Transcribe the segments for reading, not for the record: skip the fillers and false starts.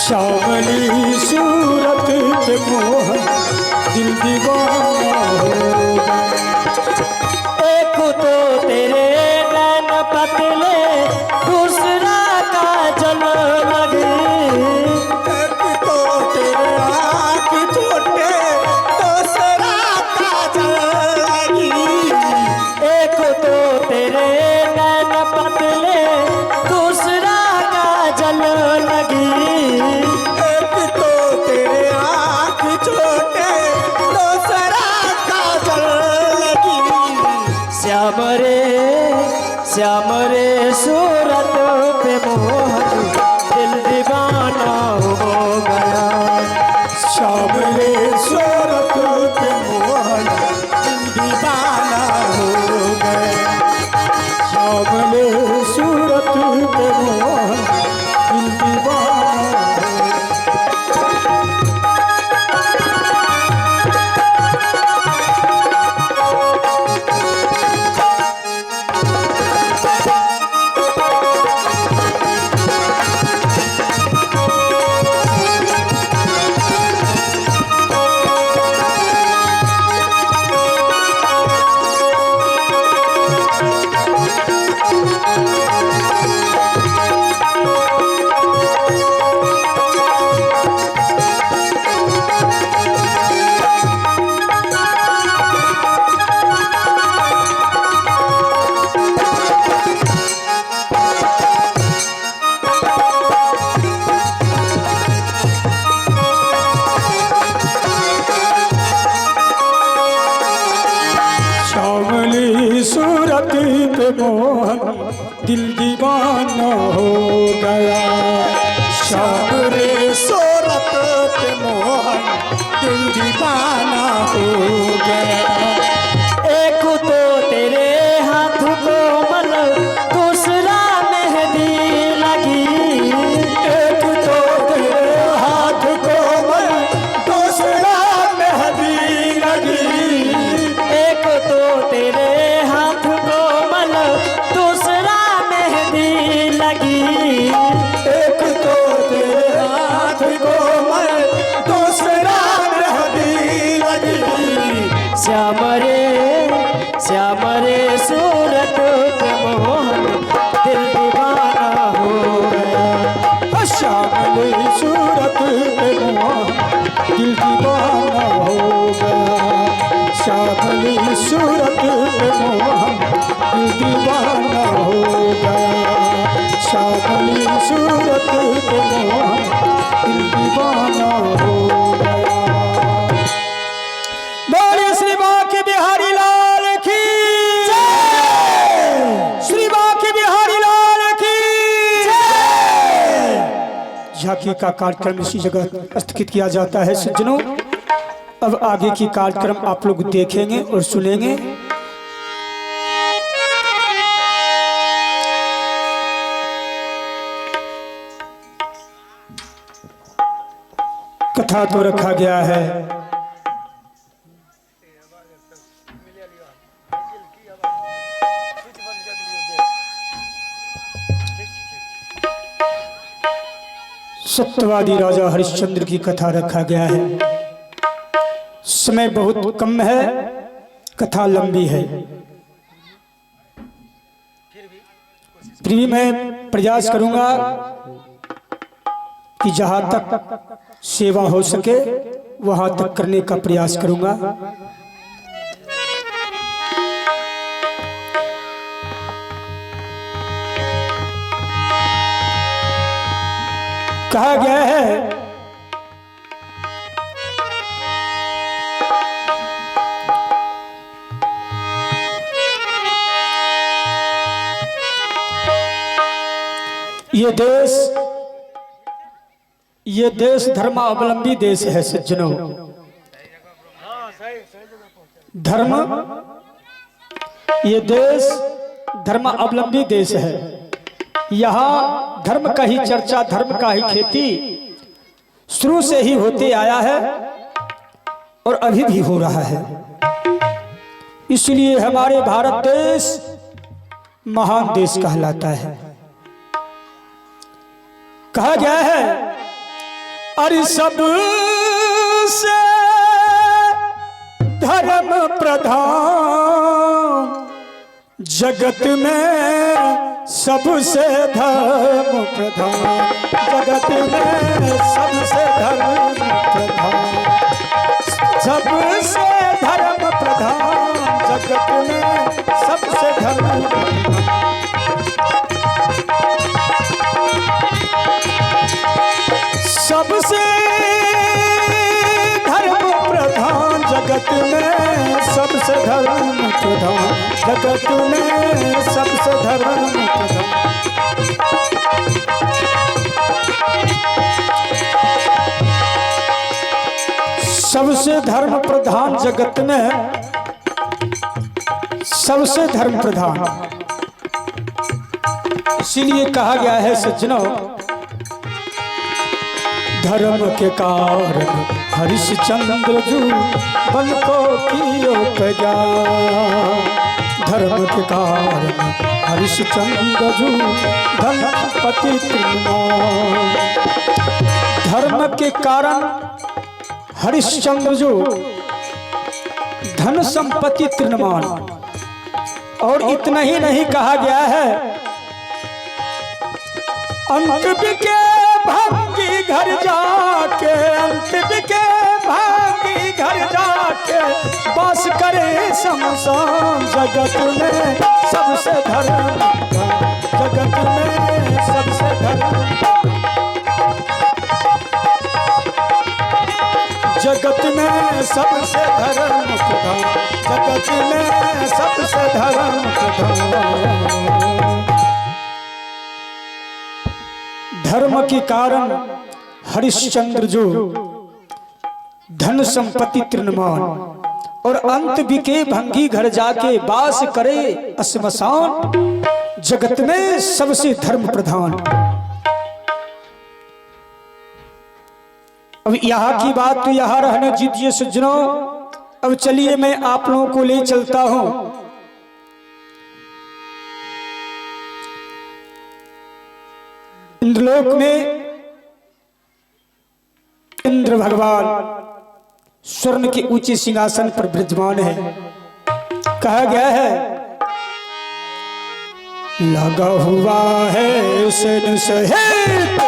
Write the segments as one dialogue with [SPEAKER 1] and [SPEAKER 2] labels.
[SPEAKER 1] श्यामली सूरत पे मोहन दिल दीवाना होगा।
[SPEAKER 2] एक तो तेरे नैन पतले दूसरा काजल लगे।
[SPEAKER 1] एक तो तेरे आँख छोटे दूसरा काजल लगी।
[SPEAKER 2] एक तो तेरे नैन पतले दूसरा काजल लगी।
[SPEAKER 1] एक तो तेरे आँख छोटे दूसरा काजल लगी।
[SPEAKER 2] श्याम रे सूरत पे मोहन दिल दीवाना हो गया।
[SPEAKER 1] श्याम रे सूरत पे मोहन दिल दीवाना हो गया। श्याम रे सूरत पे मोहन दिल दीवाना हो गया। श्यामली सूरत पे मोहन दिल दीवाना हो गया। श्याम रे सूरत पे मोहन दिल दीवाना हो गया।
[SPEAKER 2] एक तो तेरे हाथ को मल दूसरा मेहंदी लगी।
[SPEAKER 1] एक तो तेरे हाथ को मल दूसरा मेहंदी लगी।
[SPEAKER 2] एक तो तेरे हाथ को मल दूसरा मेहंदी लगी।
[SPEAKER 1] एक तो तेरे हाथ को मल दूसरा मेहंदी लगी।
[SPEAKER 2] श्याम रे सूरत पे मोहन दिल दीवाना हो गया।
[SPEAKER 1] श्यामली सूरत पे मोहन दिल दीवाना हो गया। श्यामली सूरत पे मोहन दिल दीवाना हो गया। श्यामली सूरत पे मोहन दिल दीवाना हो गया। बोले श्री बांके बिहारी लाल की जय। श्री बांके बिहारी लाल की जय। झांकी का कार्यक्रम इसी जगह स्थगित किया जाता है सज्जनों। अब आगे की कार्यक्रम आप लोग देखेंगे और सुनेंगे। कथा तो रखा गया है, सत्यवादी राजा हरिश्चंद्र की कथा रखा गया है। समय बहुत कम है, कथा लंबी है, फिर भी मैं प्रयास करूंगा कि जहां तक सेवा हो सके वहां तक करने का प्रयास करूंगा। कहा गया है ये देश धर्मावलंबी देश है सज्जनों। धर्म, ये देश धर्मावलंबी देश है। यहाँ धर्म का ही चर्चा, धर्म का ही खेती शुरू से ही होते आया है और अभी भी हो रहा है। इसलिए हमारे भारत देश महान देश कहलाता है। कहा गया है अरे सबसे धर्म प्रधान जगत में, सबसे धर्म प्रधान जगत में, सबसे धर्म प्रधान, सबसे धर्म प्रधान जगत में, सबसे धर्म प्रधान। सबसे धर्म प्रधान जगत में, सबसे धर्म प्रधान जगत में, सबसे धर्म प्रधान। सबसे धर्म प्रधान जगत में, सबसे धर्म प्रधान, इसीलिए कहा गया है सज्जनों, धर्म के कारण हरिश्चंद्र जू बन को कियो प्रजा। धर्म के कारण हरिश्चंद्र जू धनपति तृणमान। धर्म के कारण हरिश्चंद्र जू धन संपत्ति तृणमान। और इतना ही नहीं कहा गया है, अंत बिके भागी घर जाके, अंत बिके भागी घर जाके, बस करे शमशान जगत में, सबसे धर्म जगत में, सबसे धर्म जगत में, सबसे धर्म प्रधान जगत में, सबसे धर्म प्रधान। धर्म के कारण हरिश्चंद्र जो धन संपत्ति तृणमान, और अंत बिके भंगी घर जाके, बास करे श्मशान जगत में, सबसे धर्म प्रधान। अब यहाँ की बात तो यहाँ रहने दीजिए सज्जनों। अब चलिए मैं आप लोगों को ले चलता हूं इंद्रलोक में। इंद्र भगवान स्वर्ण के ऊंचे सिंहासन पर विराजमान है। कहा गया है, लगा हुआ है सन सहित,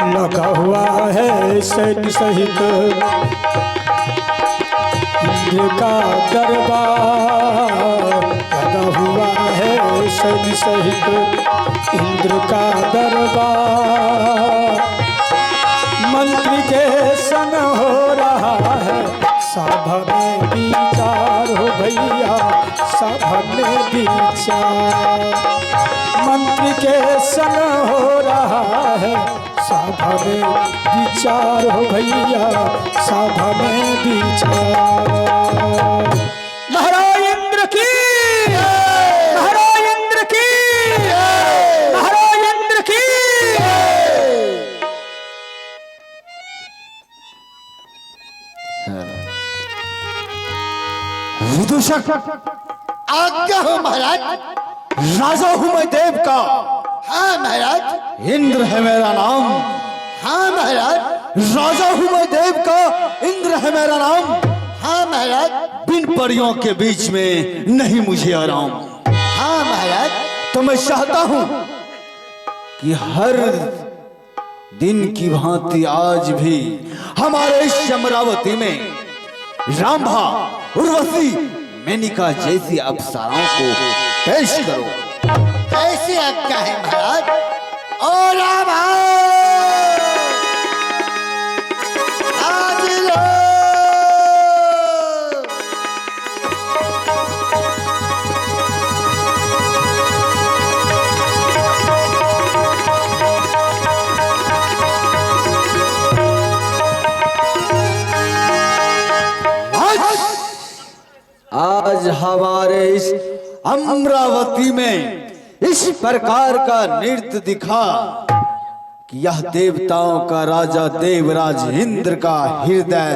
[SPEAKER 1] लगा हुआ है सन सहित इंद्र का दरबार। लगा हुआ है सन सहित इंद्र का दरबार। मंत्री के संग हो रहा है सभा में विचार, हो भैया सभा में विचार। मंत्री के संग हो रहा है सभा में विचार, हो भैया सभा में विचार। महाराज इंद्र की, महाराज इंद्र की, महाराज इंद्र की।
[SPEAKER 3] विदूषक
[SPEAKER 4] आज्ञा हो महाराज।
[SPEAKER 3] राजा हूं मैं देव का।
[SPEAKER 4] हाँ महाराज।
[SPEAKER 3] इंद्र है मेरा नाम।
[SPEAKER 4] हाँ महाराज।
[SPEAKER 3] राजा हूं मैं देव का, इंद्र है मेरा नाम।
[SPEAKER 4] हाँ महाराज।
[SPEAKER 3] बिन परियों के बीच में नहीं मुझे आराम।
[SPEAKER 4] हाँ महाराज।
[SPEAKER 3] तो मैं चाहता हूं कि हर दिन की भांति आज भी हमारे इस अमरावती में रामभा, उर्वशी, मेनिका जैसी अप्सराओं को पेश करो।
[SPEAKER 4] कैसी आज्ञा है महाराज। और रामा आज लो।
[SPEAKER 3] आज हमारे इस अमरावती में इस प्रकार का नृत्य दिखा कि यह देवताओं का राजा देवराज इंद्र का हृदय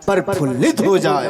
[SPEAKER 3] प्रफुल्लित हो जाए।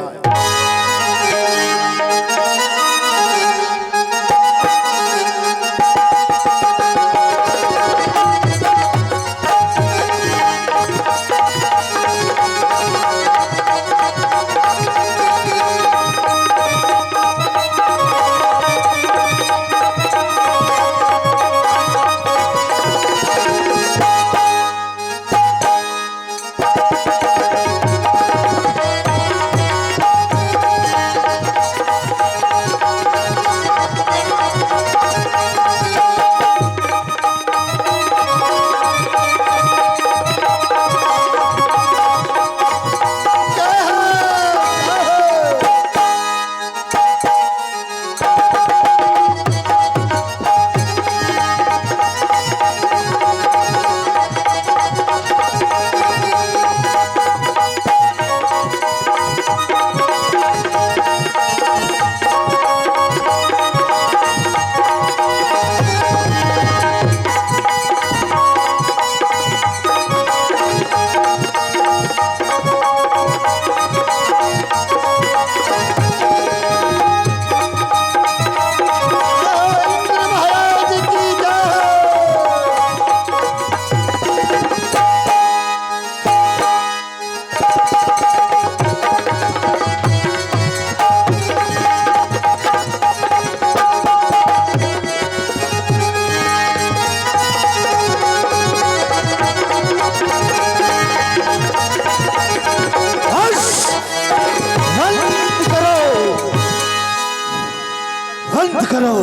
[SPEAKER 3] बंद करो।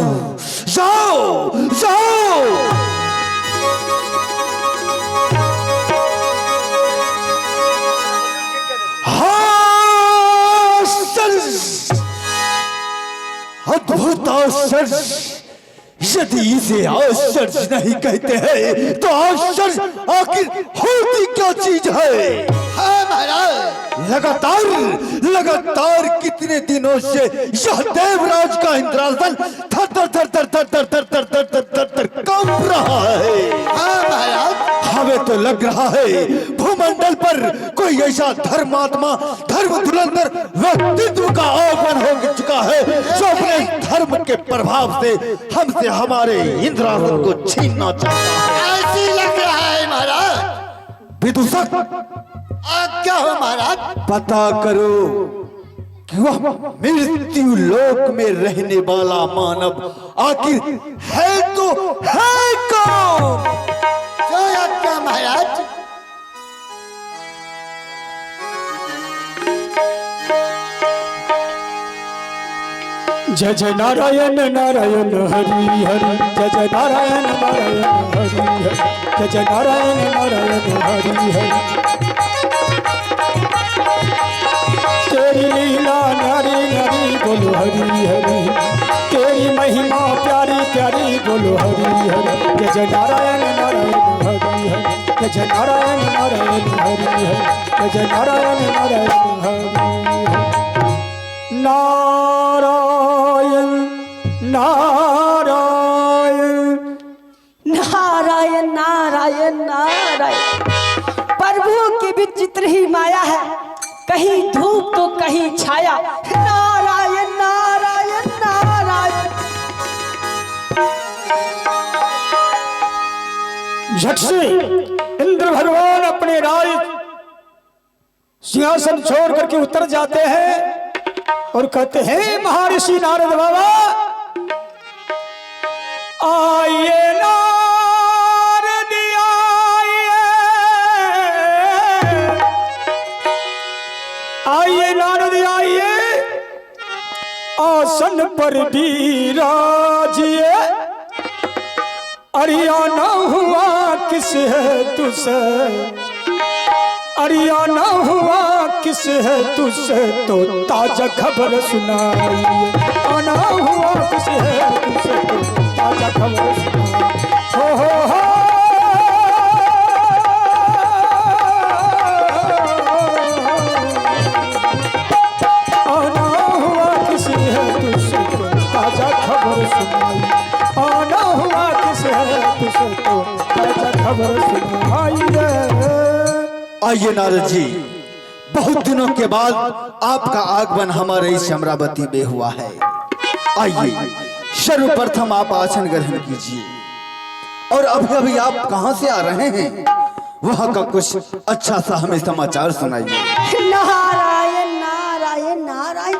[SPEAKER 3] जाओ जाओ। हाँ सर, अद्भुत आश्चर्य। यदि इसे आश्चर्य नहीं कहते हैं तो आश्चर्य आखिर होती क्या चीज है?
[SPEAKER 4] हाँ महाराज।
[SPEAKER 3] लगातार कितने दिनों से यह देवराज का इंद्रासन थर थर थर थर थर थर थर थर थर थर थर थर कांप रहा है।
[SPEAKER 4] हाँ महाराज।
[SPEAKER 3] हमें तो लग रहा है भूमंडल पर कोई ऐसा धर्मात्मा, धर्म धुरंधर व्यक्तित्व का आगमन हो चुका है जो अपने धर्म के प्रभाव से हमसे हमारे इंद्रासन को छीनना चाहता है।
[SPEAKER 4] ऐसी लग रहा है महाराज।
[SPEAKER 3] विदूषक,
[SPEAKER 4] क्या हो महाराज?
[SPEAKER 3] पता करो कि वह मृत्यु लोक में रहने वाला मानव आखिर है तो है कौन?
[SPEAKER 4] जो आज्ञा महाराज।
[SPEAKER 1] जय जय नारायण नारायण हरि हरि, जय जय नारायण नारायण हरि हरि, जय जय नारायण नारायण हरि हरि। तेरी लीला न्यारी न्यारी बोलो हरि हरि, तेरी महिमा प्यारी प्यारी बोलो हरि हरि। जय जय नारायण नारायण हरि हरि, जय जय नारायण नारायण हरि हरि, जय जय नारायण नारायण हरि हरि। नारायण
[SPEAKER 5] नारायण नारायण नारायण। प्रभु की विचित्र ही माया है, कहीं धूप तो कहीं छाया। नारायण नारायण नारायण।
[SPEAKER 1] झट से इंद्र भगवान अपने राज सिंहासन छोड़ करके उतर जाते हैं और कहते हैं महर्षि नारद बाबा, आइए नारद आइए नारद आइए, आसन पर विराजिए। अरियाना हुआ किस है तुझसे, अरियाना हुआ किस है तुझसे तो ताजा खबर सुनाइए। आना हुआ किस है तुझसे तो ताजा खबर सुनाइए। हो आना हुआ किस है तुझसे तो ताजा खबर सुनाइए। आना हुआ किस है तुझसे तो ताजा खबर सुनाइए।
[SPEAKER 3] आइए नारद जी, बहुत दिनों के बाद आपका आगमन हमारे इस अमरावती में हुआ है। आइए सर्वप्रथम आप आसन ग्रहण कीजिए। और अभी अभी आप कहां से आ रहे हैं, वहां का कुछ अच्छा सा हमें समाचार सुनाइए।
[SPEAKER 5] नारायण नारायण नारायण।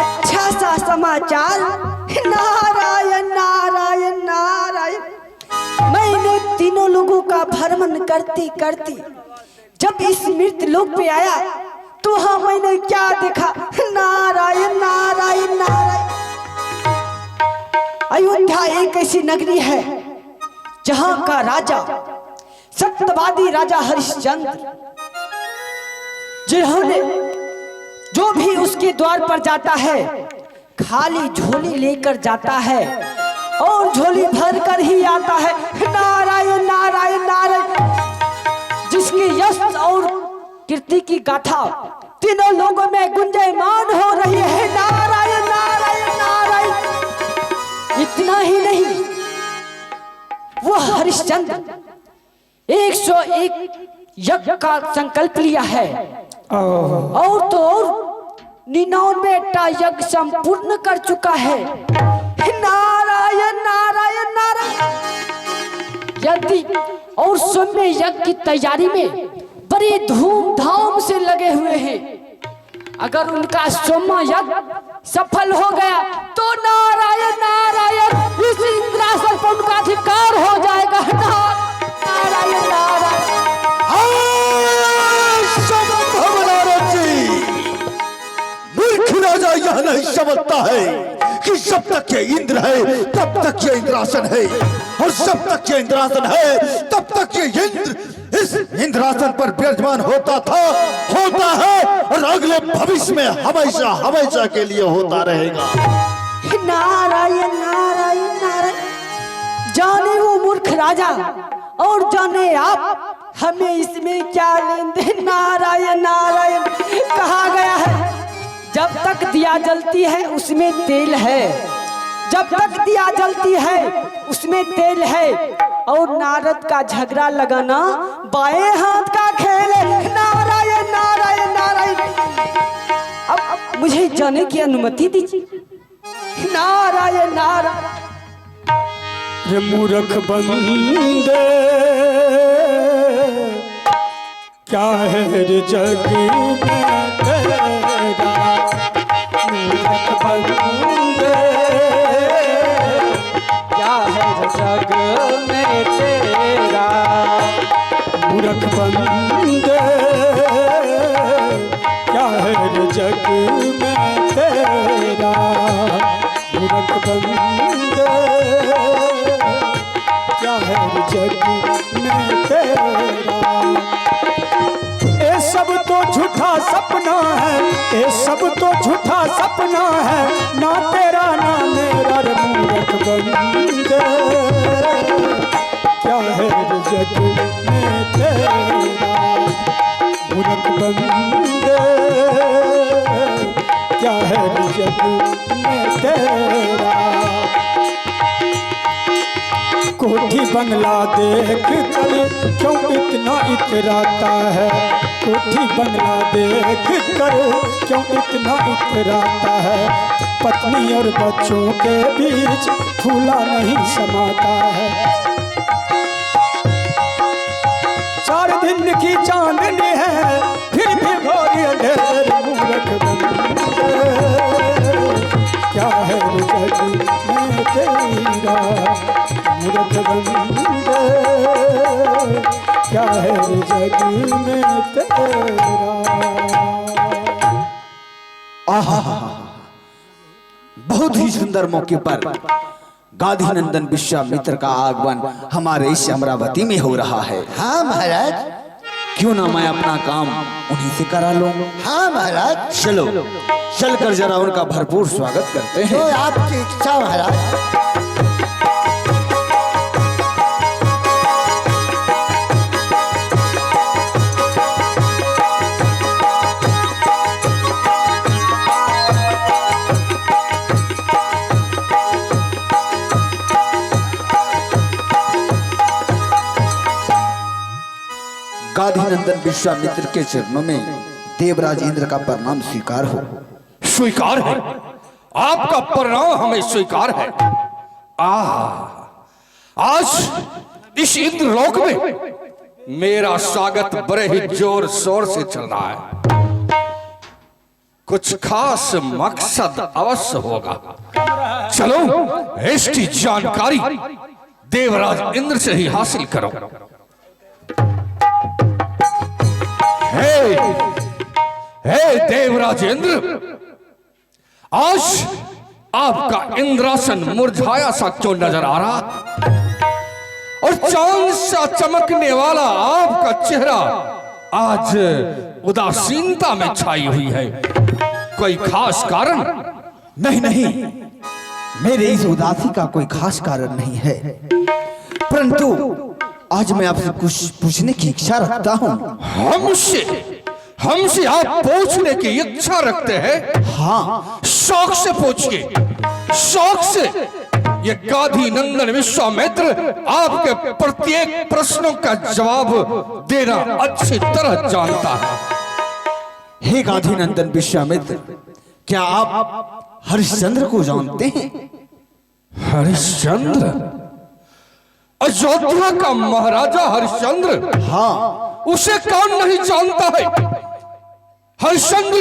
[SPEAKER 5] अच्छा सा समाचार। नारायण नारायण नारायण। मैंने तीनों लोगों का भ्रमण करती करती जब इस मृत लोक पे आया तो हाँ मैंने क्या देखा। नारायण नारायण नारायण। अयोध्या एक ऐसी नगरी है जहां का राजा सत्यवादी राजा हरिश्चंद्र, जिन्होंने जो भी उसके द्वार पर जाता है खाली झोली लेकर जाता है और झोली भर कर ही आता है। नारायण नारायण नारायण। जिसकी यश और कीर्ति की गाथा तीनों लोगों में गुंजायमान हो रही है। नारायण नारायण नारायण। इतना ही नहीं, वो हरिश्चंद्र 101 यज्ञ का संकल्प लिया है और तो और 99 यज्ञ संपूर्ण कर चुका है। नारायण नारायण नारायण। यदि और सौम्य यज्ञ की तैयारी में बड़ी धूमधाम से लगे हुए हैं। अगर उनका सौम्य यज्ञ सफल हो गया तो नारायण नारायण इस इंद्रासन पर उनका अधिकार हो जाएगा। नारायण नारायण।
[SPEAKER 3] मूर्ख राजा यह नहीं समझता है कि जब तक ये इंद्र है तब तक ये इंद्रासन है, और जब तक ये इंद्रासन है तब तक ये इंद्र इस इंद्रासन पर विराजमान होता था, होता है, और अगले भविष्य में हमेशा हमेशा के लिए होता रहेगा।
[SPEAKER 5] नारायण नारायण नारायण। जाने वो मूर्ख राजा और जाने आप, हमें इसमें क्या लेन देन। नारायण नारायण। कहा गया है जब तक दिया जलती है उसमें तेल है, जब तक दिया जलती है उसमें तेल है, और नारद का झगड़ा लगाना बाएं हाथ का खेल है। नारायण नारायण नारायण। अब मुझे जाने की अनुमति दीजिए। नारायण नारायण।
[SPEAKER 1] रे मूर्ख बंदे क्या है रे जग में तेरा, मूर्ख बंदे क्या है रे जग में तेरा, मूर्ख बंदे क्या है रे जग में तेरा, मूर्ख बंदे क्या है रे जग में तेरा। ये सब तो झूठा सपना है, ये सब तो झूठा सपना है, ना तेरा ना मेरा रे मूर्ख बंदे क्या है रे जग में तेरा, मूर्ख बंदे क्या है रे जग में तेरा। कोठी बंगला देख कर क्यों इतना इतराता है, कोठी बंगला देख कर क्यों इतना इतराता है, पत्नी और बच्चों के बीच फूला नहीं समाता है। 4 दिन की चांदनी है फिर भी घोर अंधेर, मूर्ख बंदे क्या है रे जग में तेरा, मूर्ख बंदे क्या है रे जग में तेरा।
[SPEAKER 3] आहा, बहुत ही सुंदर मौके पर गाधी नंदन विश्वामित्र का आगमन हमारे इस अमरावती में हो रहा है।
[SPEAKER 4] हाँ महाराज।
[SPEAKER 3] क्यों ना मैं अपना काम उन्हीं से करा लूं।
[SPEAKER 4] हाँ महाराज।
[SPEAKER 3] चलो चलकर जरा उनका भरपूर स्वागत करते हैं।
[SPEAKER 4] जो आपकी इच्छा महाराज।
[SPEAKER 3] गाधी नंदन विश्वामित्र के चरणों में देवराज इंद्र का प्रणाम स्वीकार हो।
[SPEAKER 6] स्वीकार है, आपका प्रणाम हमें स्वीकार है। आज इस इंद्रलोक में मेरा स्वागत बड़े ही जोर शोर से चल रहा है। कुछ खास मकसद अवश्य होगा। चलो इसकी जानकारी देवराज इंद्र से ही हासिल करो। हे देवराज इंद्र, आज आपका इंद्रासन मुरझाया सा क्यों नजर आ रहा, और चांद सा चमकने वाला आपका चेहरा आज उदासीनता में छाई हुई है। कोई खास कारण?
[SPEAKER 3] नहीं नहीं, मेरे इस उदासी का कोई खास कारण नहीं है, परंतु आज मैं आपसे कुछ पूछने की इच्छा रखता हूँ।
[SPEAKER 6] हमसे आप पूछने की इच्छा रखते हैं?
[SPEAKER 3] हाँ,
[SPEAKER 6] शौक से पूछिए, शौक से। ये गाधी नंदन विश्वामित्र आपके प्रत्येक प्रश्नों का जवाब देना अच्छी तरह जानता है।
[SPEAKER 3] हे गाधी नंदन विश्वामित्र, क्या आप हरिश्चंद्र को जानते हैं?
[SPEAKER 6] हरिश्चंद्र? अयोध्या का महाराजा हरिश्चंद्र?
[SPEAKER 3] हाँ।
[SPEAKER 6] उसे कौन नहीं जानता है। हरिश्चंद्र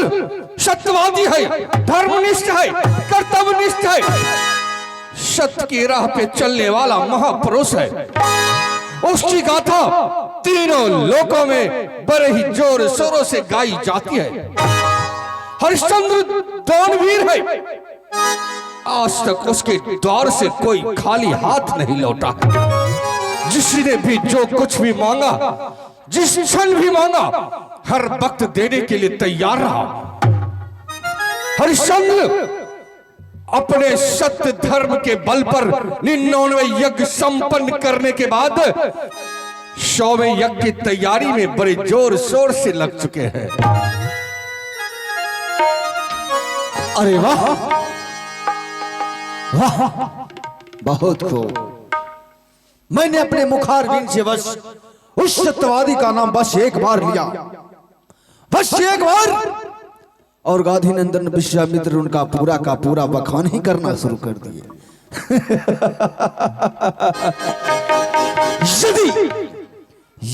[SPEAKER 6] सत्यवादी है, धर्मनिष्ठ है, कर्तव्यनिष्ठ है, सत्य की राह पे चलने वाला महापुरुष है। उसकी गाथा तीनों लोकों में बड़े ही जोर शोरों से गाई जाती है। हरिश्चंद्र दानवीर है, आज तक उसके द्वार से कोई खाली हाथ नहीं लौटा है। जिसने भी जो कुछ भी मांगा, जिस क्षण भी मांगा, हर वक्त देने के लिए तैयार रहा। हरिश्चंद्र अपने सत्य धर्म के बल पर 99 यज्ञ संपन्न करने के बाद 100वें यज्ञ की तैयारी में बड़े जोर शोर से लग चुके हैं।
[SPEAKER 3] अरे वाह वाह, बहुत खूब। मैंने अपने मुखारबिंद से बस उस सत्यवादी का नाम बस एक बार लिया, बस एक बार, और गांधीनंदन विश्वामित्र उनका पूरा का पूरा बखान ही करना शुरू कर दिए।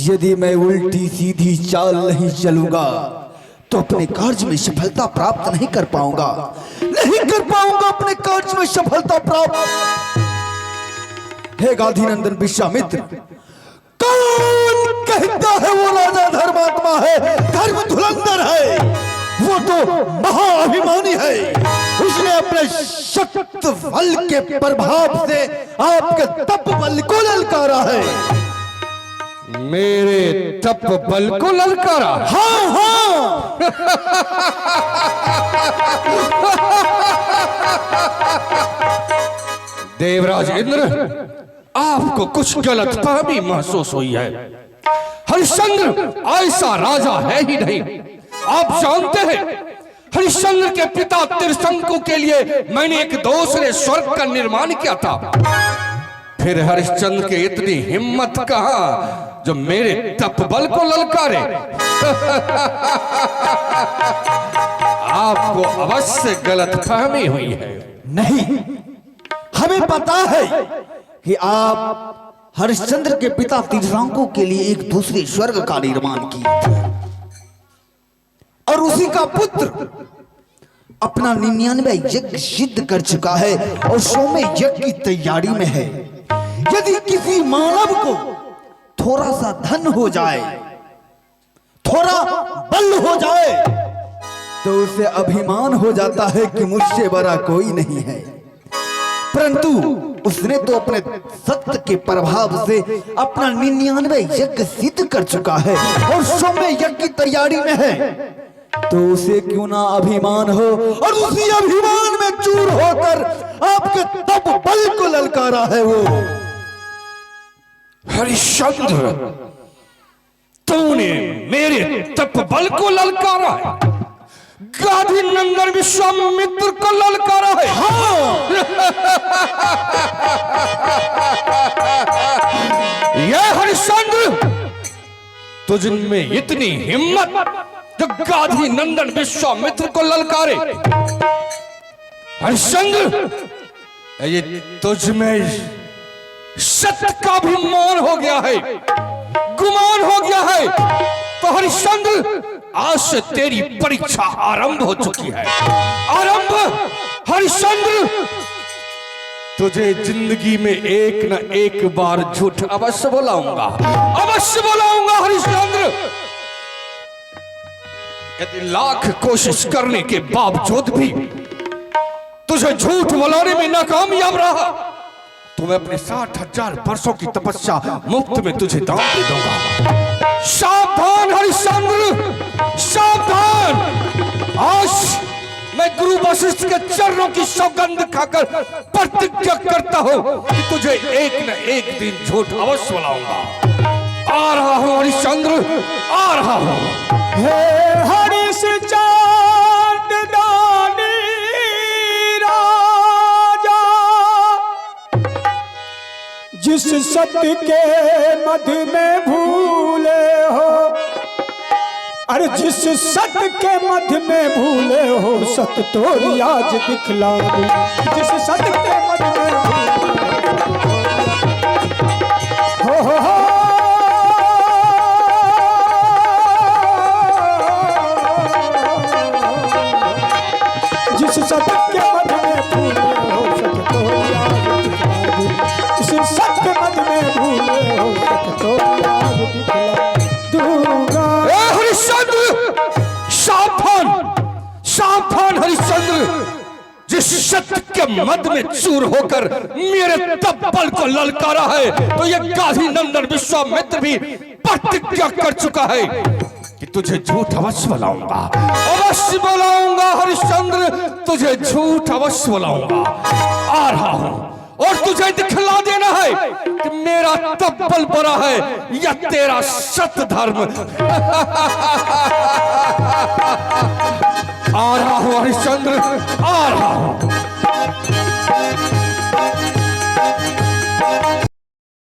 [SPEAKER 3] यदि मैं उल्टी सीधी चाल नहीं चलूंगा तो अपने कार्य में सफलता प्राप्त नहीं कर पाऊंगा, नहीं कर पाऊंगा अपने कार्य में सफलता प्राप्त। हे गांधीनंदन विश्वामित्र, कौन कहता है वो राजा धर्मात्मा है, धर्म धुरंधर है? वो तो महाअभिमानी है। उसने अपने शक्त बल के प्रभाव से आपके तप बल को ललकारा है।
[SPEAKER 6] मेरे तप बल को ललकारा?
[SPEAKER 3] हाँ हाँ।
[SPEAKER 6] देवराज इंद्र, आपको कुछ गलतफहमी महसूस हुई है। हरिश्चंद्र ऐसा राजा है ही नहीं। आप जानते हैं, हरिश्चंद्र के पिता त्रिशंकु के लिए मैंने एक दूसरे स्वर्ग का निर्माण किया था। फिर हरिश्चंद्र के इतनी हिम्मत कहां जो मेरे तप बल को ललकारे। आपको अवश्य गलतफहमी हुई है।
[SPEAKER 3] नहीं, हमें पता है कि आप हरिश्चंद्र के पिता त्रिशंकु के लिए एक दूसरे स्वर्ग का निर्माण किए थे और उसी का पुत्र अपना 99 यज्ञ सिद्ध कर चुका है और 100वें यज्ञ की तैयारी में है। यदि किसी मानव को थोड़ा सा धन हो जाए, थोड़ा बल हो जाए, तो उसे अभिमान हो जाता है कि मुझसे बड़ा कोई नहीं है। परंतु उसने तो अपने सत्य के प्रभाव से अपना 99 यज्ञ सिद्ध कर चुका है और 100वें यज्ञ की तैयारी में है, तो उसे क्यों ना अभिमान हो और उसी अभिमान में चूर होकर आपके तप बल को ललकारा है वो।
[SPEAKER 6] हरिश्चंद्र, तूने मेरे तप बल को ललकारा है, गांधीनंदन विश्वामित्र को ललकारा है।
[SPEAKER 3] हाँ।
[SPEAKER 6] यह हरिश्चंद्र, तुझ में इतनी हिम्मत जो गांधीनंदन विश्वामित्र को ललकारे। हरिश्चंद्र, ये तुझ में सत्य का भी मान हो गया है, गुमान हो गया है। तो हरिश्चंद्र, आज से तेरी परीक्षा आरंभ हो चुकी है। आरंभ। हरिश्चंद्र, तुझे जिंदगी में एक न एक बार झूठ अवश्य बोलाऊंगा, अवश्य बोलाऊंगा। हरिश्चंद्र, यदि लाख कोशिश करने के बावजूद भी तुझे झूठ बोलाने में नाकामयाब रहा तो मैं अपने 60,000 वर्षों की तपस्या मुफ्त में तुझे दान दे दूंगा। सावधान हरिश्चंद्र, सावधान। आज मैं गुरु वशिष्ठ के चरणों की सौगंध खाकर प्रतिज्ञा करता हूं कि तुझे एक न एक दिन झूठ अवश्य बोलाऊंगा। आ रहा हूं हरिश्चंद्र, आ रहा हूं।
[SPEAKER 1] हे हरिश्चंद्र दानी राजा, जिस सत्य के मध्य में भूले हो, अरे जिस सत्य के मध्य में भूले हो, सत्य तो आज दिखला दूं। जिस सत्य के मध्य में हो जिस सत्य के मध्य में भूले हो, सत्य तो आज दिखला दूं। जिस सत्य के मध्य में भूले हो, सत्य तो आज दिखला दूंगा।
[SPEAKER 6] हरिश्चंद्र, सावधान, सावधान हरिश्चंद्र। जिस सत्य के मद में चूर होकर मेरे तब्बल को ललकारा है, तो ये गाधी नंदन विश्वामित्र भी प्रतिज्ञा कर चुका है कि तुझे झूठ अवश्य बुलाऊंगा, अवश्य बुलाऊंगा हरिश्चंद्र, तुझे झूठ अवश्य बुलाऊंगा। आ रहा हूं और तुझे दिखला देना है कि मेरा तब्बल बड़ा है या तेरा सत्य धर्म। आ रहा हूं हरिश्चंद्र, आ रहा हूं।